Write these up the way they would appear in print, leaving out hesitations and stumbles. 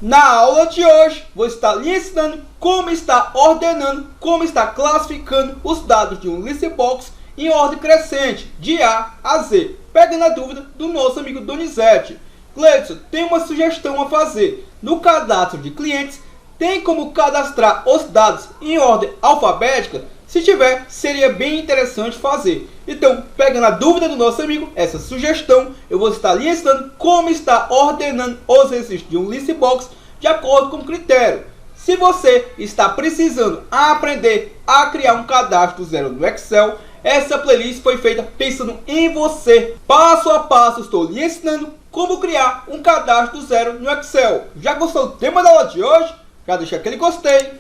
Na aula de hoje, vou estar lhe ensinando como está ordenando, como está classificando os dados de um listbox em ordem crescente, de A a Z, pegando a dúvida do nosso amigo Donizete. Gleidson, tem uma sugestão a fazer. No cadastro de clientes, tem como cadastrar os dados em ordem alfabética? Se tiver, seria bem interessante fazer. Então, pegando a dúvida do nosso amigo, essa sugestão, eu vou estar lhe ensinando como está ordenando os registros de um listbox de acordo com o critério. Se você está precisando aprender a criar um cadastro zero no Excel, essa playlist foi feita pensando em você. Passo a passo estou lhe ensinando como criar um cadastro zero no Excel. Já gostou do tema da aula de hoje? Já deixa aquele gostei.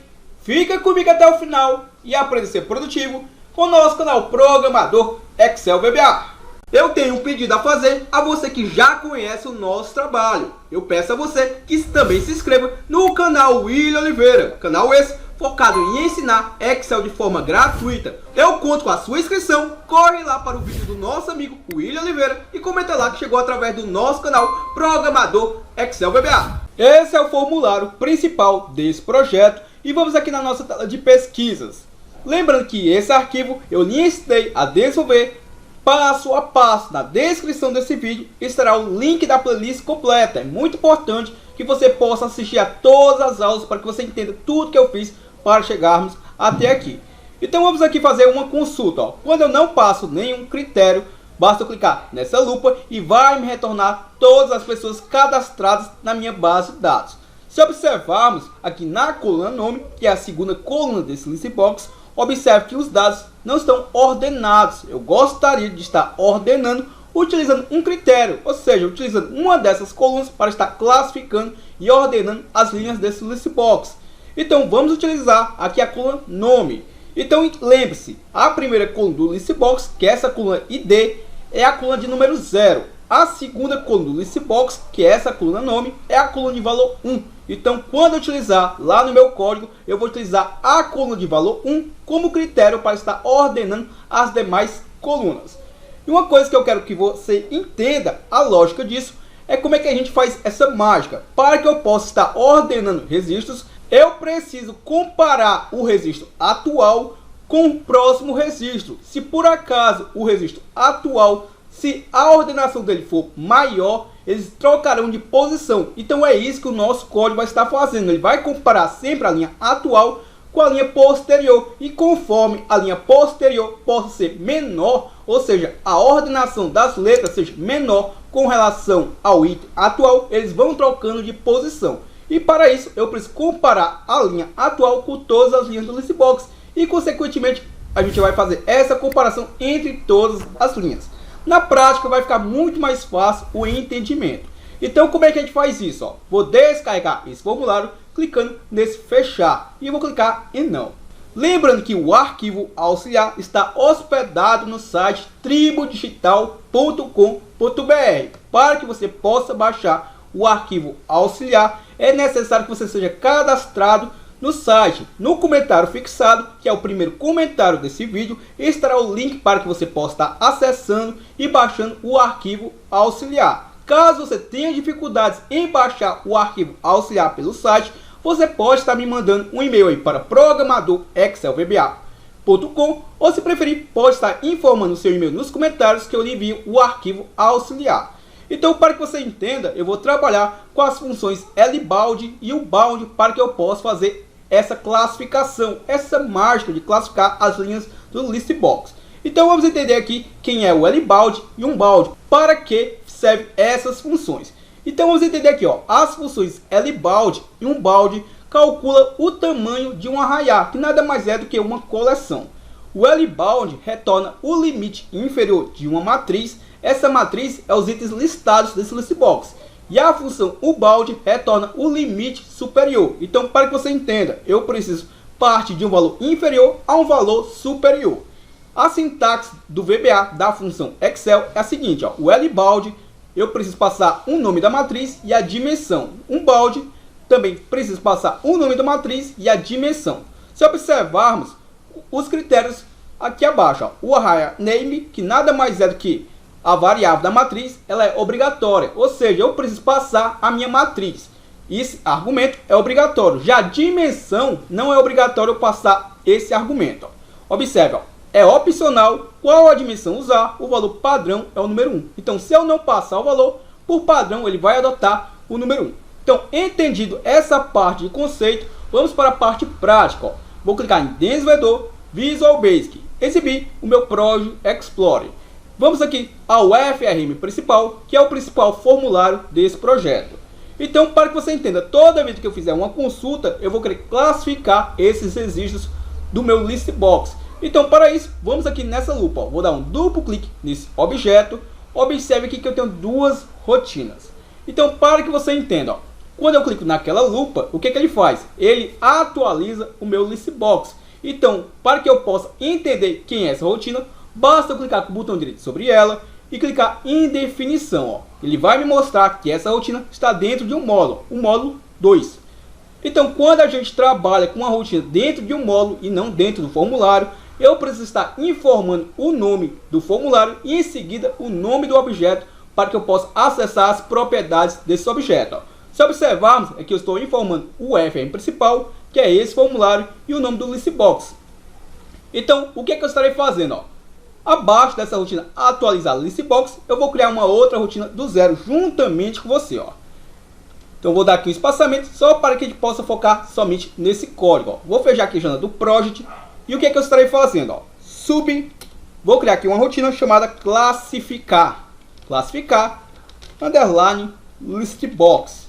Fica comigo até o final e aprenda a ser produtivo com o nosso canal Programador Excel VBA. Eu tenho um pedido a fazer a você que já conhece o nosso trabalho. Eu peço a você que também se inscreva no canal William Oliveira. Canal esse focado em ensinar Excel de forma gratuita. Eu conto com a sua inscrição. Corre lá para o vídeo do nosso amigo William Oliveira e comenta lá que chegou através do nosso canal Programador Excel VBA. Esse é o formulário principal desse projeto e vamos aqui na nossa tela de pesquisas. Lembrando que esse arquivo eu lhe ensinei a desenvolver passo a passo. Na descrição desse vídeo estará o link da playlist completa. É muito importante que você possa assistir a todas as aulas para que você entenda tudo que eu fiz para chegarmos até aqui. Então vamos aqui fazer uma consulta. Quando eu não passo nenhum critério, basta eu clicar nessa lupa e vai me retornar todas as pessoas cadastradas na minha base de dados. Se observarmos aqui na coluna nome, que é a segunda coluna desse listbox, observe que os dados não estão ordenados. Eu gostaria de estar ordenando utilizando um critério, ou seja, utilizando uma dessas colunas para estar classificando e ordenando as linhas desse listbox. Então vamos utilizar aqui a coluna nome. Então lembre-se, a primeira coluna do listbox, que é essa coluna ID, é a coluna de número 0. A segunda coluna do listbox, que é essa coluna nome, é a coluna de valor 1. Então, quando eu utilizar lá no meu código, eu vou utilizar a coluna de valor 1 como critério para estar ordenando as demais colunas. E uma coisa que eu quero que você entenda a lógica disso é como é que a gente faz essa mágica. Para que eu possa estar ordenando registros, eu preciso comparar o registro atual com o próximo registro. Se por acaso o registro atual, se a ordenação dele for maior, eles trocarão de posição. Então é isso que o nosso código vai estar fazendo. Ele vai comparar sempre a linha atual com a linha posterior. E conforme a linha posterior possa ser menor, ou seja, a ordenação das letras seja menor com relação ao item atual, eles vão trocando de posição. E para isso eu preciso comparar a linha atual com todas as linhas do listbox. E consequentemente a gente vai fazer essa comparação entre todas as linhas. Na prática vai ficar muito mais fácil o entendimento. Então como é que a gente faz isso? Vou descarregar esse formulário clicando nesse fechar e vou clicar em não. Lembrando que o arquivo auxiliar está hospedado no site tribodigital.com.br. Para que você possa baixar o arquivo auxiliar, é necessário que você seja cadastrado no site. No comentário fixado, que é o primeiro comentário desse vídeo, estará o link para que você possa estar acessando e baixando o arquivo auxiliar. Caso você tenha dificuldades em baixar o arquivo auxiliar pelo site, você pode estar me mandando um e-mail aí para programadorexcelvba.com, ou se preferir, pode estar informando o seu e-mail nos comentários que eu lhe envio o arquivo auxiliar. Então, para que você entenda, eu vou trabalhar com as funções LBound e o bound para que eu possa fazer essa classificação, essa mágica de classificar as linhas do listbox. Então vamos entender aqui quem é o LBound e um bound, para que servem essas funções. Então vamos entender aqui, as funções LBound e um bound calcula o tamanho de um arraial, que nada mais é do que uma coleção. O LBound retorna o limite inferior de uma matriz. Essa matriz é os itens listados desse listbox. E a função uBound retorna o limite superior. Então, para que você entenda, eu preciso partir de um valor inferior a um valor superior. A sintaxe do VBA da função Excel é a seguinte, o LBound, eu preciso passar o nome da matriz e a dimensão. Um bound também preciso passar o nome da matriz e a dimensão. Se observarmos os critérios aqui abaixo, o array name, que nada mais é do que a variável da matriz, ela é obrigatória, ou seja, eu preciso passar a minha matriz. esse argumento é obrigatório. Já a dimensão não é obrigatório passar esse argumento. Observe, é opcional qual a dimensão usar, o valor padrão é o número 1. Então, se eu não passar o valor, por padrão ele vai adotar o número 1. Então, entendido essa parte de conceito, vamos para a parte prática. Vou clicar em Desenvolvedor, Visual Basic, exibir o meu Project Explorer. Vamos aqui ao FRM principal, que é o principal formulário desse projeto. Então, para que você entenda, toda vez que eu fizer uma consulta, eu vou querer classificar esses registros do meu list box. Então, para isso, vamos aqui nessa lupa. Vou dar um duplo clique nesse objeto. Observe aqui que eu tenho duas rotinas. Então, para que você entenda, quando eu clico naquela lupa, o que ele faz? Ele atualiza o meu list box. Então, para que eu possa entender quem é essa rotina, basta eu clicar com o botão direito sobre ela e clicar em definição. Ele vai me mostrar que essa rotina está dentro de um módulo, o módulo 2. Então, quando a gente trabalha com uma rotina dentro de um módulo e não dentro do formulário, eu preciso estar informando o nome do formulário e em seguida o nome do objeto para que eu possa acessar as propriedades desse objeto. Se observarmos, aqui eu estou informando o FRM principal, que é esse formulário, e o nome do listbox. Então, o que eu estarei fazendo? Abaixo dessa rotina atualizar listbox, eu vou criar uma outra rotina do zero juntamente com você. Então, vou dar aqui um espaçamento só para que a gente possa focar somente nesse código. Vou fechar aqui a janela do project. E o que eu estarei fazendo? Vou criar aqui uma rotina chamada classificar. Classificar, underline, listbox.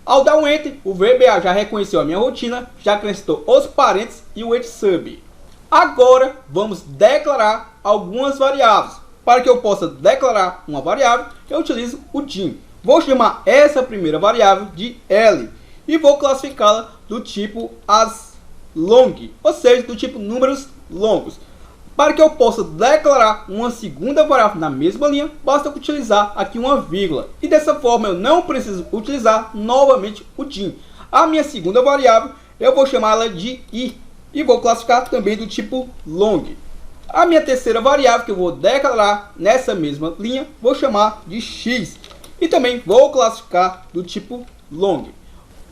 Ao dar um Enter, o VBA já reconheceu a minha rotina, já acrescentou os parênteses e o sub. Agora, vamos declarar algumas variáveis. Para que eu possa declarar uma variável, eu utilizo o dim. Vou chamar essa primeira variável de L e vou classificá-la do tipo long, ou seja, do tipo números longos. Para que eu possa declarar uma segunda variável na mesma linha, basta utilizar aqui uma vírgula. E dessa forma eu não preciso utilizar novamente o dim. A minha segunda variável eu vou chamá-la de i e vou classificar também do tipo long. A minha terceira variável que eu vou declarar nessa mesma linha, vou chamar de x. E também vou classificar do tipo long.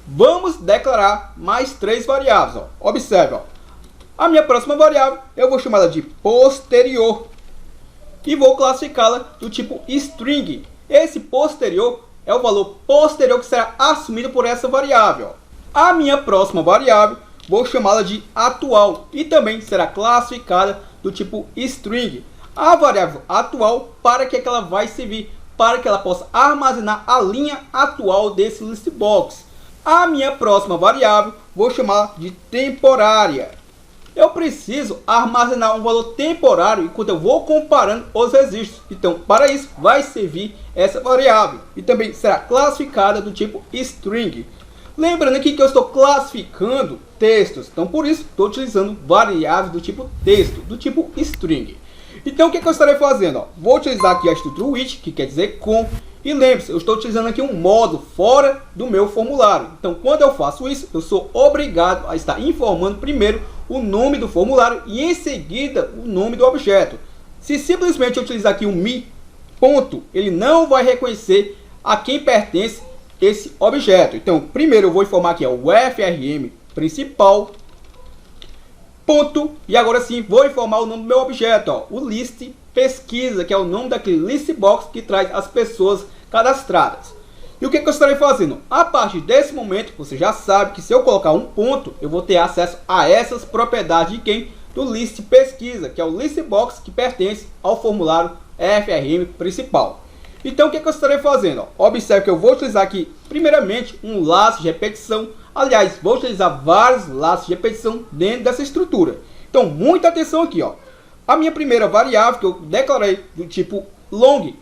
Vamos declarar mais três variáveis. Observe, a minha próxima variável eu vou chamá-la de posterior e vou classificá-la do tipo string. Esse posterior é o valor posterior que será assumido por essa variável. A minha próxima variável vou chamá-la de atual e também será classificada do tipo string. A variável atual, para que ela vai servir? Para que ela possa armazenar a linha atual desse listbox. A minha próxima variável vou chamar de temporária. Eu preciso armazenar um valor temporário enquanto eu vou comparando os registros. Então, para isso, vai servir essa variável. E também será classificada do tipo string. Lembrando aqui que eu estou classificando textos. Então, por isso, estou utilizando variáveis do tipo texto, do tipo string. Então, o que eu estarei fazendo? Vou utilizar aqui a estrutura which, que quer dizer com. E lembre-se, eu estou utilizando aqui um módulo fora do meu formulário. Então, quando eu faço isso, eu sou obrigado a estar informando primeiro o nome do formulário e em seguida o nome do objeto. Se simplesmente eu utilizar aqui um me, ponto, ele não vai reconhecer a quem pertence esse objeto. Então, primeiro eu vou informar aqui o FRM principal, ponto, e agora sim vou informar o nome do meu objeto, o list pesquisa, que é o nome daquele listbox que traz as pessoas cadastradas. E o que eu estarei fazendo? A partir desse momento, você já sabe que se eu colocar um ponto, eu vou ter acesso a essas propriedades de quem? Do list pesquisa, que é o listbox que pertence ao formulário FRM principal. Então, o que eu estarei fazendo? Observe que eu vou utilizar aqui, primeiramente, um laço de repetição. Aliás, vou utilizar vários laços de repetição dentro dessa estrutura. Então, muita atenção aqui, A minha primeira variável que eu declarei do tipo long,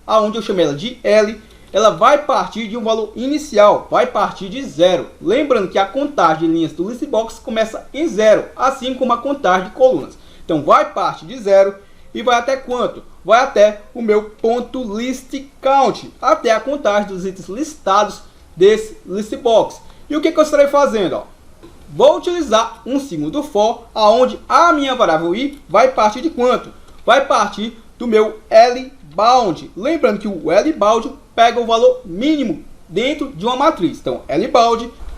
aonde eu chamei ela de L, ela vai partir de um valor inicial, vai partir de 0. Lembrando que a contagem de linhas do listbox começa em 0, assim como a contagem de colunas. Então, vai partir de 0 e vai até quanto? Vai até o meu ponto list count, até a contagem dos itens listados desse listbox. E o que eu estarei fazendo? Vou utilizar um segundo for, aonde a minha variável i vai partir de quanto? Vai partir do meu lbound. Lembrando que o lbound pega o valor mínimo dentro de uma matriz. Então,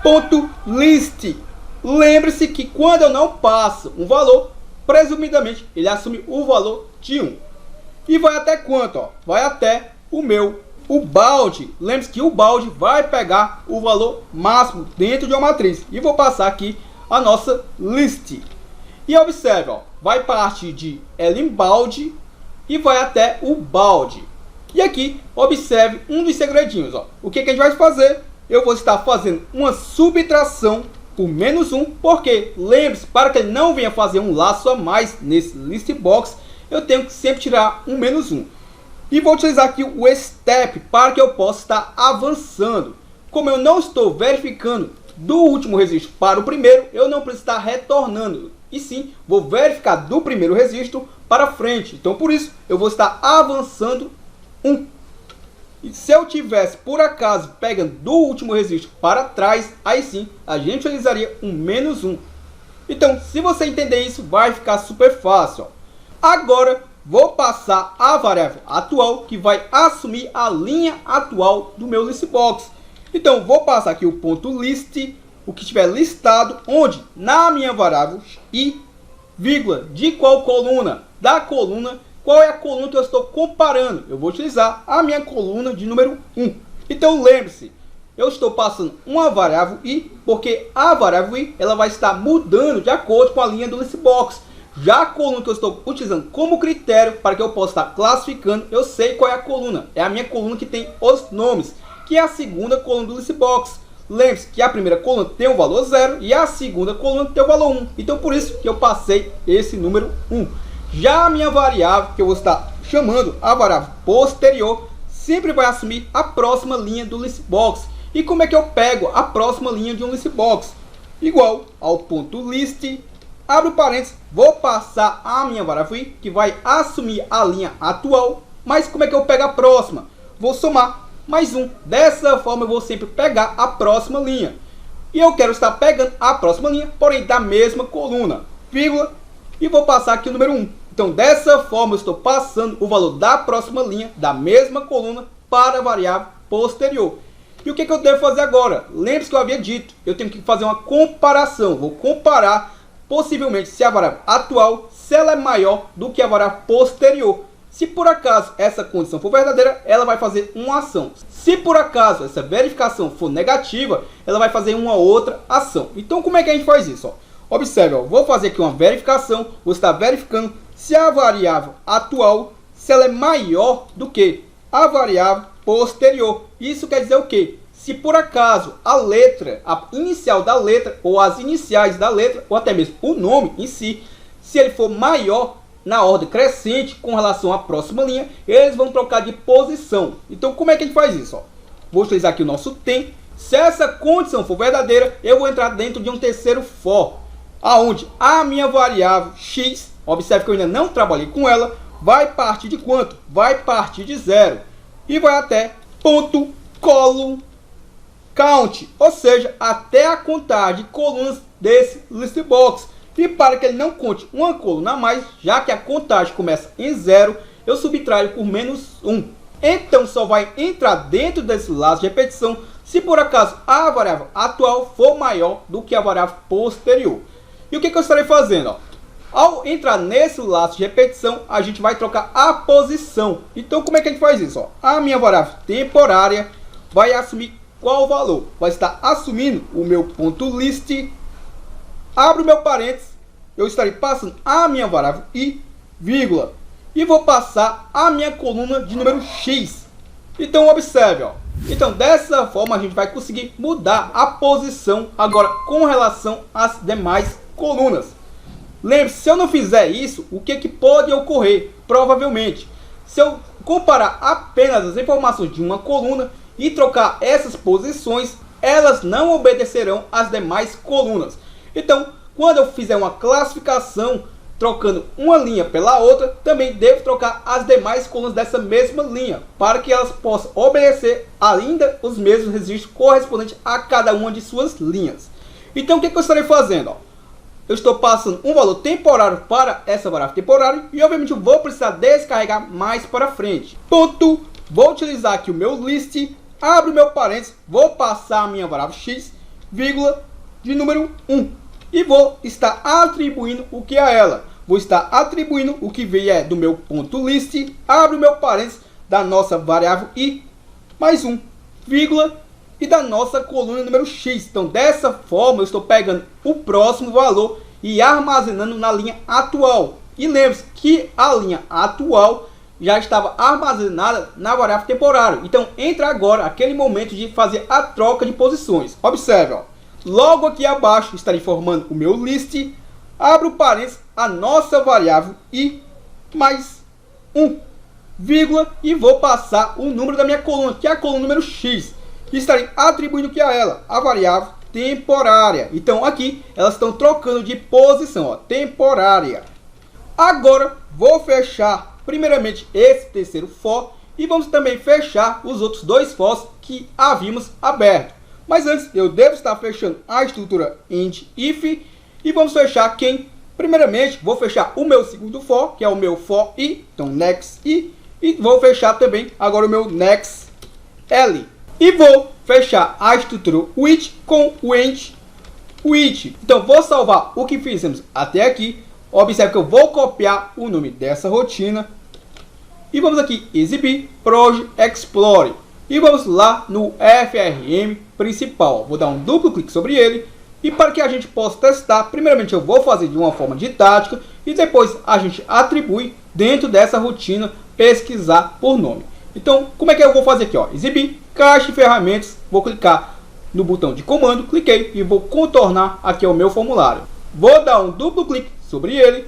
lbound.list. Lembre-se que quando eu não passo um valor, presumidamente ele assume o valor de 1. E vai até quanto? Vai até o bound. Lembre-se que o bound vai pegar o valor máximo dentro de uma matriz. E vou passar aqui a nossa list. E observe, vai partir de lbound e vai até o bound. E aqui, observe um dos segredinhos. O que a gente vai fazer? Eu vou estar fazendo uma subtração por -1, porque, lembre-se, para que ele não venha fazer um laço a mais nesse list box, eu tenho que sempre tirar um -1. E vou utilizar aqui o step para que eu possa estar avançando. Como eu não estou verificando do último registro para o primeiro, eu não preciso estar retornando. E sim, vou verificar do primeiro registro para frente. Então, por isso, eu vou estar avançando 1. E se eu tivesse, por acaso, pegando do último registro para trás, aí sim, a gente utilizaria um -1. Então, se você entender isso, vai ficar super fácil. Agora, vou passar a variável atual, que vai assumir a linha atual do meu listbox. Então, vou passar aqui o ponto list, o que estiver listado, onde na minha variável e vírgula de qual coluna? Da coluna. Qual é a coluna que eu estou comparando? Eu vou utilizar a minha coluna de número 1. Então, lembre-se, eu estou passando uma variável i, porque a variável i ela vai estar mudando de acordo com a linha do listbox. Já a coluna que eu estou utilizando como critério para que eu possa estar classificando, eu sei qual é a coluna. É a minha coluna que tem os nomes, que é a segunda coluna do listbox. Lembre-se que a primeira coluna tem o valor 0 e a segunda coluna tem o valor 1. Então, por isso que eu passei esse número 1. Já a minha variável, que eu vou estar chamando a variável posterior, sempre vai assumir a próxima linha do listbox. E como é que eu pego a próxima linha de um listbox? Igual ao ponto list, abre o parênteses, vou passar a minha variável i, que vai assumir a linha atual. Mas como é que eu pego a próxima? Vou somar mais 1. Dessa forma eu vou sempre pegar a próxima linha. E eu quero estar pegando a próxima linha, porém da mesma coluna, vírgula, e vou passar aqui o número 1. Então, dessa forma, eu estou passando o valor da próxima linha, da mesma coluna, para a variável posterior. E o que eu devo fazer agora? Lembre-se que eu havia dito, eu tenho que fazer uma comparação. Vou comparar, possivelmente, se a variável atual, se ela é maior do que a variável posterior. Se por acaso essa condição for verdadeira, ela vai fazer uma ação. Se por acaso essa verificação for negativa, ela vai fazer uma outra ação. Então, como é que a gente faz isso? Observe, vou fazer aqui uma verificação, vou estar verificando se a variável atual, se ela é maior do que a variável posterior. Isso quer dizer o quê? Se por acaso a letra, a inicial da letra, ou as iniciais da letra, ou até mesmo o nome em si, se ele for maior na ordem crescente com relação à próxima linha, eles vão trocar de posição. Então, como é que a gente faz isso? Vou utilizar aqui o nosso tem. Se essa condição for verdadeira, eu vou entrar dentro de um terceiro for, aonde a minha variável x, observe que eu ainda não trabalhei com ela, vai partir de quanto? Vai partir de 0 e vai até ponto column count, ou seja, até a contagem de colunas desse listbox. E para que ele não conte uma coluna a mais, já que a contagem começa em 0, eu subtraio por -1. Então só vai entrar dentro desse laço de repetição se por acaso a variável atual for maior do que a variável posterior. E o que eu estarei fazendo? Ao entrar nesse laço de repetição, a gente vai trocar a posição. Então, como é que a gente faz isso? A minha variável temporária vai assumir qual valor? Vai estar assumindo o meu ponto list. Abro o meu parênteses, eu estarei passando a minha variável i, vírgula, e vou passar a minha coluna de número x. Então, observe, Então, dessa forma, a gente vai conseguir mudar a posição agora com relação às demais colunas. Lembre-se, se eu não fizer isso, o que pode ocorrer? Provavelmente, se eu comparar apenas as informações de uma coluna e trocar essas posições, elas não obedecerão às demais colunas. Então, quando eu fizer uma classificação trocando uma linha pela outra, também devo trocar as demais colunas dessa mesma linha, para que elas possam obedecer ainda os mesmos registros correspondentes a cada uma de suas linhas. Então, o que eu estarei fazendo? Eu estou passando um valor temporário para essa variável temporária e, obviamente, eu vou precisar descarregar mais para frente. Ponto. Vou utilizar aqui o meu list, abro meu parênteses, vou passar a minha variável x, vírgula, de número 1. E vou estar atribuindo o que a ela. Vou estar atribuindo o que vier do meu ponto list, abro meu parênteses da nossa variável i, mais 1, vírgula, e da nossa coluna número x. Então, dessa forma, eu estou pegando o próximo valor e armazenando na linha atual. E lembre-se que a linha atual já estava armazenada na variável temporária. Então, entra agora aquele momento de fazer a troca de posições. Observe, ó. Logo aqui abaixo está informando o meu list. Abro parênteses a nossa variável i mais 1, vírgula, e vou passar o número da minha coluna, que é a coluna número x. E estarei atribuindo que a ela, a variável temporária. Então aqui elas estão trocando de posição, ó, temporária. Agora vou fechar primeiramente esse terceiro for e vamos também fechar os outros dois fors que havíamos aberto. Mas antes eu devo estar fechando a estrutura end if e vamos fechar quem? Primeiramente vou fechar o meu segundo for, que é o meu for i, então next i, e vou fechar também agora o meu next l. E vou fechar a estrutura which com o end which. Então vou salvar o que fizemos até aqui. Observe que eu vou copiar o nome dessa rotina. E vamos aqui exibir Project Explore. E vamos lá no FRM principal. Vou dar um duplo clique sobre ele. E para que a gente possa testar, primeiramente eu vou fazer de uma forma didática. E depois a gente atribui dentro dessa rotina pesquisar por nome. Então, como é que eu vou fazer aqui? Ó? Exibir caixa de ferramentas. Vou clicar no botão de comando. Cliquei e vou contornar aqui o meu formulário. Vou dar um duplo clique sobre ele.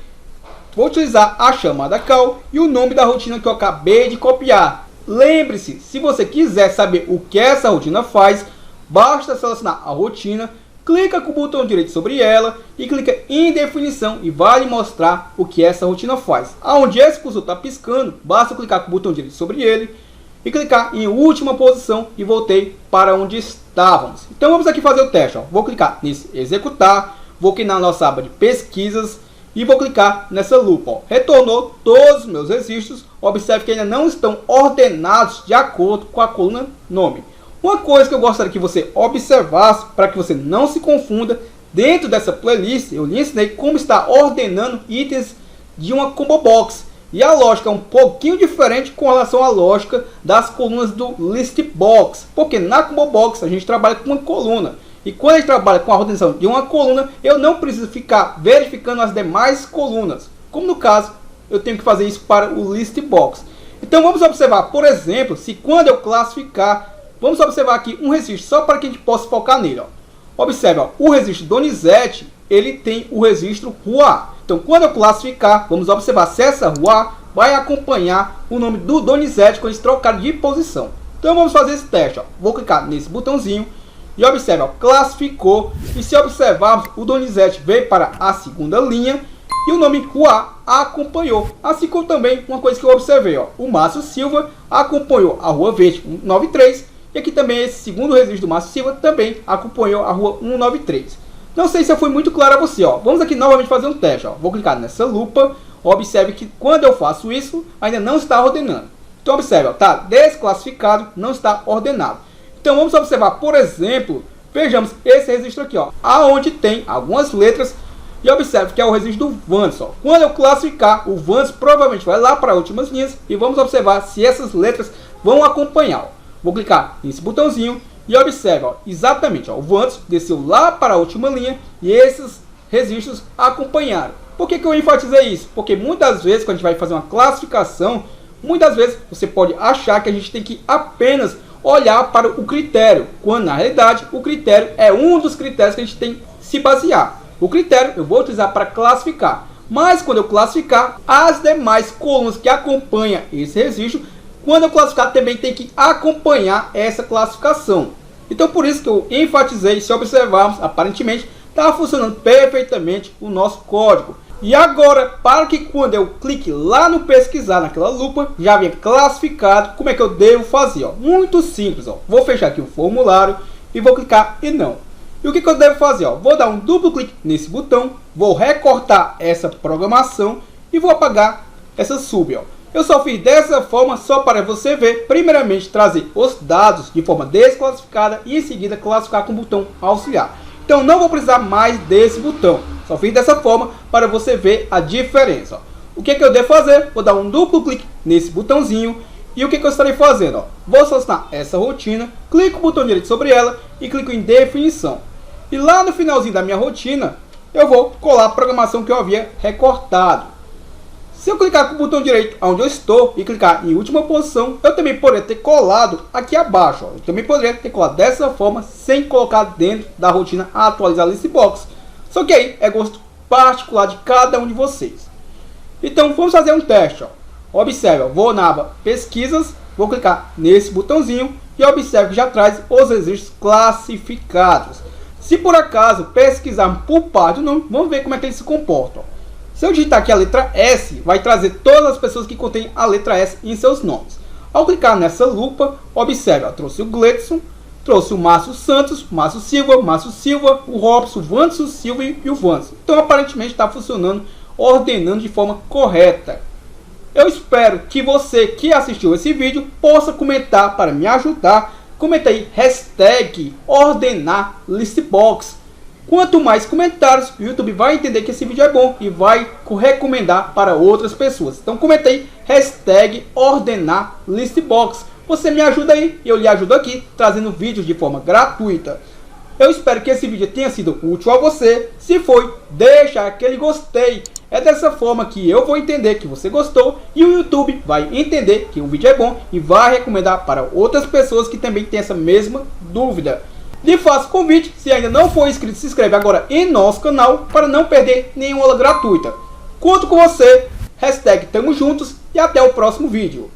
Vou utilizar a chamada call e o nome da rotina que eu acabei de copiar. Lembre-se, se você quiser saber o que essa rotina faz, basta selecionar a rotina, clica com o botão direito sobre ela e clica em definição e vai lhe mostrar o que essa rotina faz. Aonde esse cursor está piscando, basta clicar com o botão direito sobre ele e clicar em última posição e voltei para onde estávamos. Então vamos aqui fazer o teste. Ó. Vou clicar nesse executar, vou aqui na nossa aba de pesquisas e vou clicar nessa lupa. Ó. Retornou todos os meus registros. Observe que ainda não estão ordenados de acordo com a coluna nome. Uma coisa que eu gostaria que você observasse, para que você não se confunda, dentro dessa playlist eu lhe ensinei como está ordenando itens de uma combo box. E a lógica é um pouquinho diferente com relação à lógica das colunas do list box. Porque na combo box a gente trabalha com uma coluna. E quando a gente trabalha com a ordenação de uma coluna, eu não preciso ficar verificando as demais colunas. Como no caso, eu tenho que fazer isso para o list box. Então vamos observar, por exemplo, se quando eu classificar, vamos observar aqui um registro, só para que a gente possa focar nele. Ó. Observe, ó, o registro Donizete, ele tem o registro Rua. Então quando eu classificar, vamos observar se essa Rua vai acompanhar o nome do Donizete quando eles trocarem de posição. Então vamos fazer esse teste. Ó. Vou clicar nesse botãozinho. E observe, ó, classificou. E se observarmos, o Donizete veio para a segunda linha e o nome Rua acompanhou. Assim como também uma coisa que eu observei, ó, o Márcio Silva acompanhou a Rua Verde 193. E aqui também esse segundo registro do Márcio Silva também acompanhou a Rua 193. Não sei se eu fui muito claro a você. Ó. Vamos aqui novamente fazer um teste. Ó. Vou clicar nessa lupa. Observe que quando eu faço isso, ainda não está ordenando. Então observe, está desclassificado, não está ordenado. Então vamos observar, por exemplo, vejamos esse registro aqui, ó, aonde tem algumas letras e observe que é o registro do Vans. Ó. Quando eu classificar, o Vans provavelmente vai lá para as últimas linhas e vamos observar se essas letras vão acompanhar. Ó. Vou clicar nesse botãozinho e observe, ó, exatamente, ó, o Vans desceu lá para a última linha e esses registros acompanharam. Por que eu enfatizei isso? Porque muitas vezes quando a gente vai fazer uma classificação, muitas vezes você pode achar que a gente tem que apenas olhar para o critério, quando na realidade o critério é um dos critérios que a gente tem que se basear. O critério eu vou utilizar para classificar, mas quando eu classificar, as demais colunas que acompanham esse registro, quando eu classificar também tem que acompanhar essa classificação. Então por isso que eu enfatizei, se observarmos, aparentemente está funcionando perfeitamente o nosso código. E agora, para que quando eu clique lá no pesquisar, naquela lupa, já venha classificado, como é que eu devo fazer? Ó? Muito simples. Ó. Vou fechar aqui o formulário e vou clicar em não. E o que eu devo fazer? Ó? Vou dar um duplo clique nesse botão, vou recortar essa programação e vou apagar essa sub. Ó. Eu só fiz dessa forma só para você ver, primeiramente trazer os dados de forma desclassificada e em seguida classificar com o botão auxiliar. Então não vou precisar mais desse botão, só fiz dessa forma para você ver a diferença. O que eu devo fazer? Vou dar um duplo clique nesse botãozinho e o que eu estarei fazendo? Vou selecionar essa rotina, clico o botão direito sobre ela e clico em definição. E lá no finalzinho da minha rotina, eu vou colar a programação que eu havia recortado. Se eu clicar com o botão direito onde eu estou e clicar em última posição, eu também poderia ter colado aqui abaixo. Eu também poderia ter colado dessa forma, sem colocar dentro da rotina atualizar a listbox. Só que aí é gosto particular de cada um de vocês. Então vamos fazer um teste. Observe, vou na aba pesquisas, vou clicar nesse botãozinho e observe que já traz os registros classificados. Se por acaso pesquisar por parte do nome, vamos ver como é que eles se comportam. Se eu digitar aqui a letra S, vai trazer todas as pessoas que contêm a letra S em seus nomes. Ao clicar nessa lupa, observe, trouxe o Gleidson, trouxe o Márcio Santos, Márcio Silva, o Robson, o Vanderson Silva e o Vanderson. Então aparentemente está funcionando, ordenando de forma correta. Eu espero que você que assistiu esse vídeo possa comentar para me ajudar. Comenta aí, hashtag ordenar listbox. Quanto mais comentários, o YouTube vai entender que esse vídeo é bom e vai recomendar para outras pessoas. Então comenta aí, hashtag ordenar listbox. Você me ajuda aí e eu lhe ajudo aqui, trazendo vídeos de forma gratuita. Eu espero que esse vídeo tenha sido útil a você. Se foi, deixa aquele gostei. É dessa forma que eu vou entender que você gostou e o YouTube vai entender que o vídeo é bom e vai recomendar para outras pessoas que também têm essa mesma dúvida. Lhe faço convite, se ainda não for inscrito, se inscreve agora em nosso canal para não perder nenhuma aula gratuita. Conto com você, hashtag tamo juntos e até o próximo vídeo.